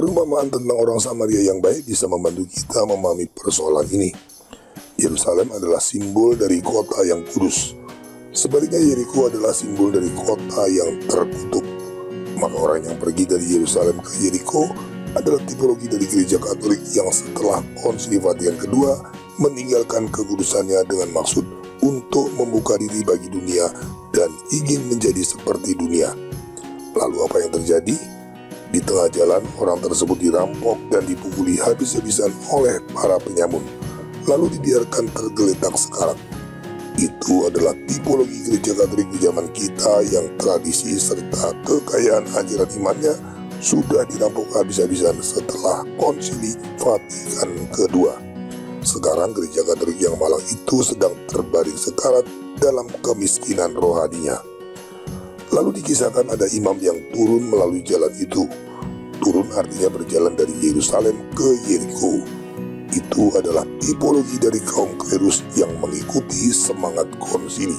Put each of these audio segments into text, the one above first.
Perumpamaan tentang orang Samaria yang baik bisa membantu kita memahami persoalan ini. Yerusalem adalah simbol dari kota yang kudus. Sebaliknya Yeriko adalah simbol dari kota yang terkutuk. Maka orang yang pergi dari Yerusalem ke Yeriko adalah tipologi dari gereja Katolik yang setelah Konsili Vatikan II meninggalkan kekudusannya dengan maksud untuk membuka diri bagi dunia dan ingin menjadi seperti dunia. Lalu apa yang terjadi? Di tengah jalan orang tersebut dirampok dan dipukuli habis-habisan oleh para penyamun, lalu dibiarkan tergeletak sekarat. Itu adalah tipologi gereja Katolik di zaman kita yang tradisi serta kekayaan ajaran imannya sudah dirampok habis-habisan setelah Konsili Vatikan II. Sekarang gereja Katolik yang malang itu sedang terbaring sekarat dalam kemiskinan rohaninya. Lalu dikisahkan ada imam yang turun melalui jalan itu. Turun artinya berjalan dari Yerusalem ke Yeriko. Itu adalah tipologi dari kaum klerus yang mengikuti semangat konsili.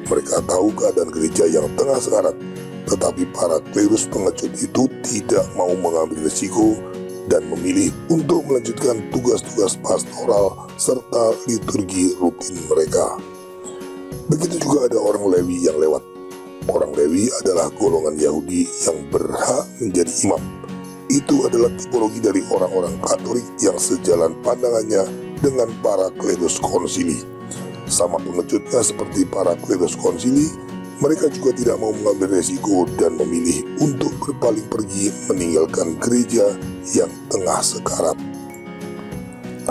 Mereka tahu keadaan gereja yang tengah sekarat, tetapi para klerus pengecut itu tidak mau mengambil risiko dan memilih untuk melanjutkan tugas-tugas pastoral serta liturgi rutin mereka. Begitu juga ada orang Lewi yang lewat. Orang Lewi adalah golongan Yahudi yang berhak menjadi imam. Itu adalah tipologi dari orang-orang Katolik yang sejalan pandangannya dengan para klerus konsili. Sama pengecutnya seperti para klerus konsili, mereka juga tidak mau mengambil resiko dan memilih untuk berpaling pergi meninggalkan gereja yang tengah sekarat.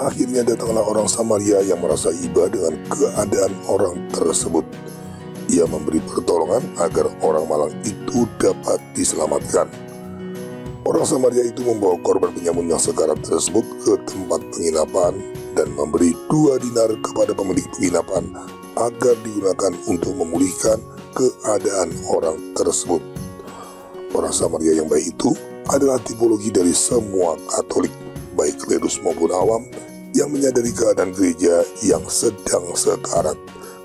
Akhirnya datanglah orang Samaria yang merasa iba dengan keadaan orang tersebut. Ia memberi pertolongan agar orang malang itu dapat diselamatkan. Orang Samaria itu membawa korban penyamun yang sekarat tersebut ke tempat penginapan dan memberi 2 dinar kepada pemilik penginapan agar digunakan untuk memulihkan keadaan orang tersebut. Orang Samaria yang baik itu adalah tipologi dari semua Katolik, baik klerus maupun awam, yang menyadari keadaan gereja yang sedang sekarat.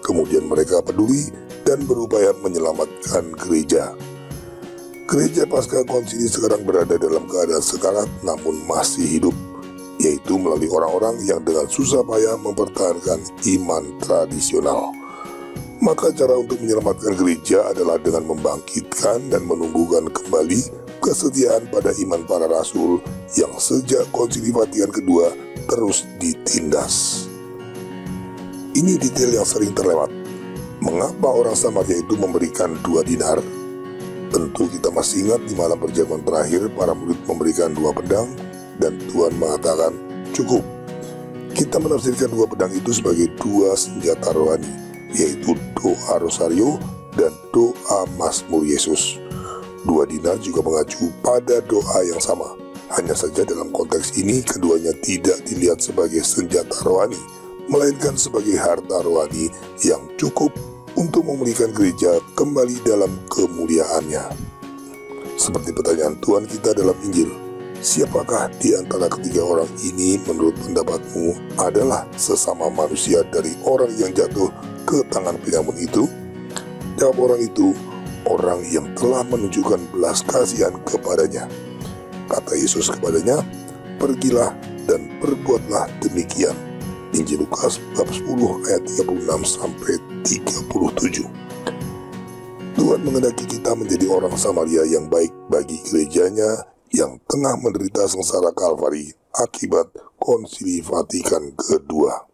Kemudian mereka peduli dan berupaya menyelamatkan gereja. Gereja pasca konsili sekarang berada dalam keadaan sekarat namun masih hidup, yaitu melalui orang-orang yang dengan susah payah mempertahankan iman tradisional. Maka cara untuk menyelamatkan gereja adalah dengan membangkitkan dan menumbuhkan kembali kesetiaan pada iman para rasul yang sejak Konsili Vatikan II terus ditindas. Ini detail yang sering terlewat. Mengapa orang Samaria itu memberikan 2 dinar? Tentu kita masih ingat di malam perjamuan terakhir para murid memberikan 2 pedang dan Tuhan mengatakan cukup. Kita menafsirkan 2 pedang itu sebagai 2 senjata rohani, yaitu doa rosario dan doa Mazmur Yesus. 2 dinar juga mengacu pada doa yang sama. Hanya saja dalam konteks ini keduanya tidak dilihat sebagai senjata rohani, melainkan sebagai harta rohani yang cukup untuk memulihkan gereja kembali dalam kemuliaannya. Seperti pertanyaan Tuhan kita dalam Injil, siapakah di antara ketiga orang ini menurut pendapatmu adalah sesama manusia dari orang yang jatuh ke tangan penyamun itu? Jawab orang itu, orang yang telah menunjukkan belas kasihan kepadanya. Kata Yesus kepadanya, pergilah dan perbuatlah demikian. Injil Lukas bab 10 ayat 36 sampai 37. Tuhan menghendaki kita menjadi orang Samaria yang baik bagi gerejanya yang tengah menderita sengsara Kalvari akibat Konsili Vatikan II.